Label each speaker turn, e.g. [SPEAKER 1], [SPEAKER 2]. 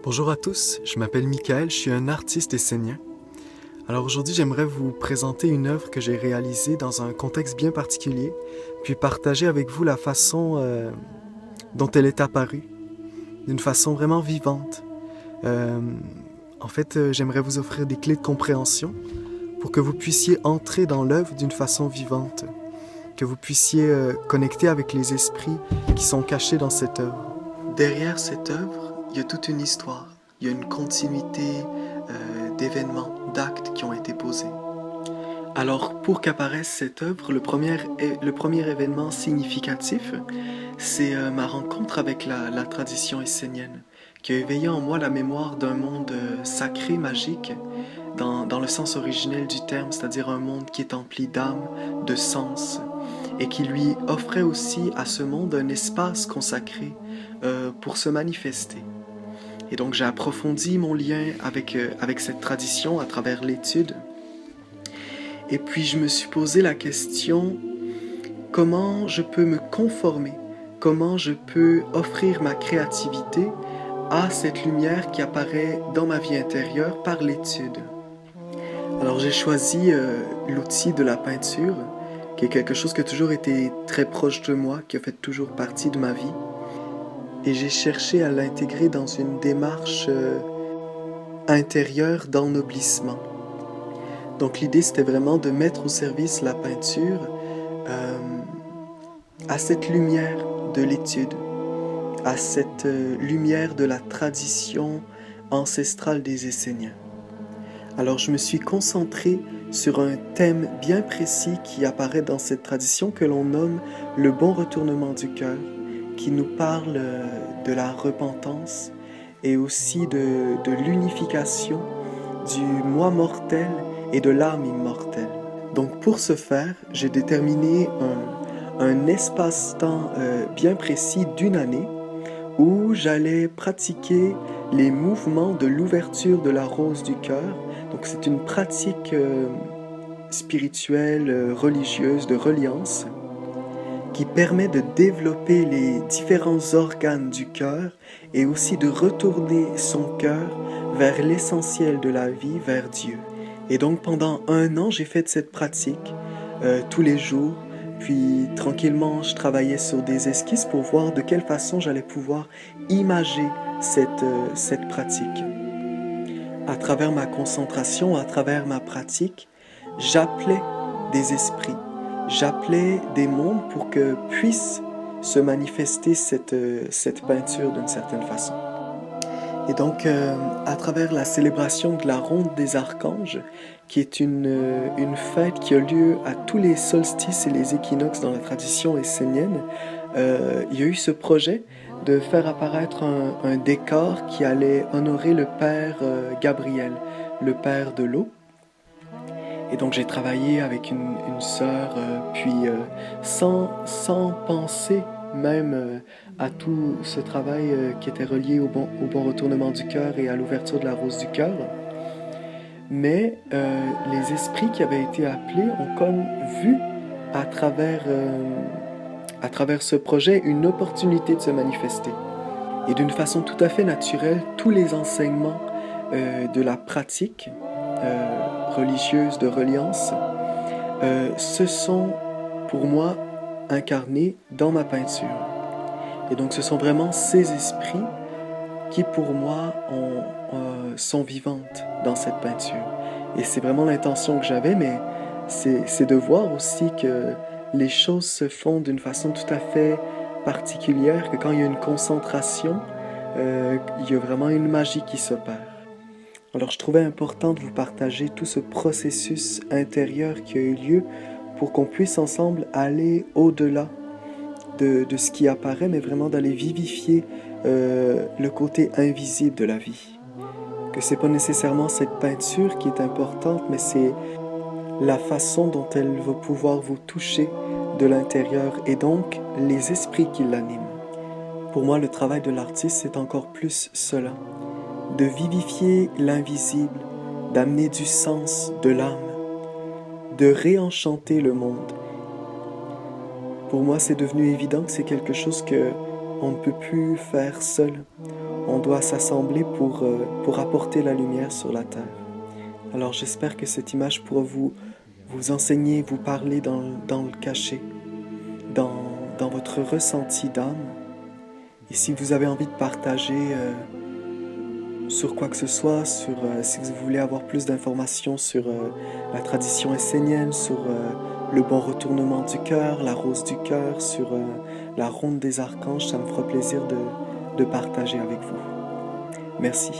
[SPEAKER 1] Bonjour à tous, je m'appelle Michael, je suis un artiste essénien. Alors aujourd'hui, j'aimerais vous présenter une œuvre que j'ai réalisée dans un contexte bien particulier, puis partager avec vous la façon dont elle est apparue, d'une façon vraiment vivante. Euh, J'aimerais vous offrir des clés de compréhension pour que vous puissiez entrer dans l'œuvre d'une façon vivante, que vous puissiez connecter avec les esprits qui sont cachés dans cette œuvre. Derrière cette œuvre, il y a toute une histoire, il y a une continuité d'événements, d'actes qui ont été posés. Alors, pour qu'apparaisse cette œuvre, le premier événement significatif, c'est ma rencontre avec la tradition essénienne, qui a éveillé en moi la mémoire d'un monde sacré, magique, dans le sens originel du terme, c'est-à-dire un monde qui est empli d'âme, de sens, et qui lui offrait aussi à ce monde un espace consacré pour se manifester. Et donc j'ai approfondi mon lien avec cette tradition à travers l'étude. Et puis je me suis posé la question, comment je peux me conformer, comment je peux offrir ma créativité à cette lumière qui apparaît dans ma vie intérieure par l'étude. Alors j'ai choisi l'outil de la peinture, qui est quelque chose qui a toujours été très proche de moi, qui a fait toujours partie de ma vie. Et j'ai cherché à l'intégrer dans une démarche intérieure d'ennoblissement. Donc l'idée, c'était vraiment de mettre au service la peinture à cette lumière de l'étude, à cette lumière de la tradition ancestrale des Esséniens. Alors je me suis concentré sur un thème bien précis qui apparaît dans cette tradition que l'on nomme le bon retournement du cœur, qui nous parle de la repentance et aussi de l'unification du moi mortel et de l'âme immortelle. Donc pour ce faire, j'ai déterminé un espace-temps bien précis d'une année où j'allais pratiquer les mouvements de l'ouverture de la rose du cœur. Donc c'est une pratique spirituelle, religieuse, de reliance, qui permet de développer les différents organes du cœur et aussi de retourner son cœur vers l'essentiel de la vie, vers Dieu. Et donc pendant 1 an, j'ai fait cette pratique tous les jours, puis tranquillement, je travaillais sur des esquisses pour voir de quelle façon j'allais pouvoir imager cette pratique. À travers ma concentration, à travers ma pratique, j'appelais des esprits, j'appelais des mondes pour que puisse se manifester cette peinture d'une certaine façon. Et donc, à travers la célébration de la Ronde des Archanges, qui est une fête qui a lieu à tous les solstices et les équinoxes dans la tradition essénienne, il y a eu ce projet de faire apparaître un décor qui allait honorer le Père Gabriel, le Père de l'eau. Et donc j'ai travaillé avec une sœur, puis sans penser même à tout ce travail qui était relié au bon retournement du cœur et à l'ouverture de la rose du cœur. Mais les esprits qui avaient été appelés ont comme vu à travers ce projet une opportunité de se manifester. Et d'une façon tout à fait naturelle, tous les enseignements de la pratique religieuse de reliance se sont pour moi incarnés dans ma peinture. Et donc ce sont vraiment ces esprits qui pour moi sont vivantes dans cette peinture. Et c'est vraiment l'intention que j'avais, mais c'est de voir aussi que les choses se font d'une façon tout à fait particulière, que quand il y a une concentration, il y a vraiment une magie qui s'opère. Alors je trouvais important de vous partager tout ce processus intérieur qui a eu lieu pour qu'on puisse ensemble aller au-delà de ce qui apparaît, mais vraiment d'aller vivifier le côté invisible de la vie. Que c'est pas nécessairement cette peinture qui est importante, mais c'est la façon dont elle va pouvoir vous toucher de l'intérieur et donc les esprits qui l'animent. Pour moi, le travail de l'artiste, c'est encore plus cela. De vivifier l'invisible, d'amener du sens, de l'âme, de réenchanter le monde. Pour moi, c'est devenu évident que c'est quelque chose qu'on ne peut plus faire seul. on doit s'assembler pour apporter la lumière sur la terre. Alors j'espère que cette image pourra vous enseigner, vous parler dans le cachet, dans votre ressenti d'âme. Et si vous avez envie de partager sur quoi que ce soit, si vous voulez avoir plus d'informations sur la tradition essénienne, sur le bon retournement du cœur, la rose du cœur, sur la ronde des archanges, ça me fera plaisir de partager avec vous. Merci.